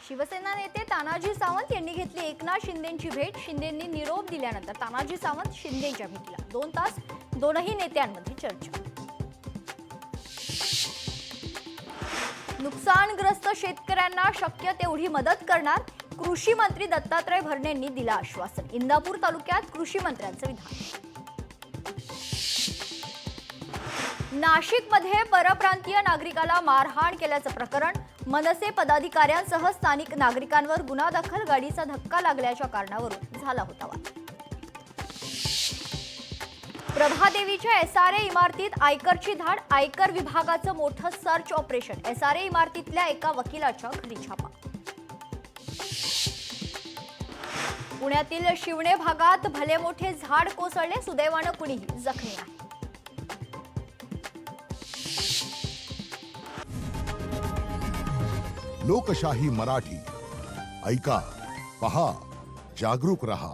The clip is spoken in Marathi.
शिवसेना नेते तानाजी सावंत यांनी घेतली एकनाथ शिंदेंची भेट। शिंदेंनी निरोप दिल्यानंतर तानाजी सावंत शिंदेंच्या भेटीला 2 तास दोनही नेत्यांमध्ये चर्चा। नुकसानग्रस्त शेतकऱ्यांना शक्य तेवढी मदत करणार, कृषी मंत्री दत्तात्रय भरणेंनी दिलं आश्वासन। इंदापूर तालुक्यात कृषी मंत्र्यांचं विधान। नाशिकमध्ये परप्रांतीय नागरिकाला मारहाण केल्याचं प्रकरण, मनसे पदाधिकाऱ्यांसह स्थानिक नागरिकांवर गुन्हा दाखल। गाडीचा धक्का लागल्याच्या कारणावरून झाला होता वाद। प्रभादेवीच्या एसआरए इमारतीत आयकरची धाड, आयकर विभागाचं मोठं सर्च ऑपरेशन। एसआरए इमारतीतल्या एका वकिलाच्या घरी छापा। पुण्यातील शिवणे भागात भले मोठे झाड कोसळले, सुदैवानं कुणीही जखमी नाही। लोकशाही मराठी ऐका, पहा, जागरूक रहा।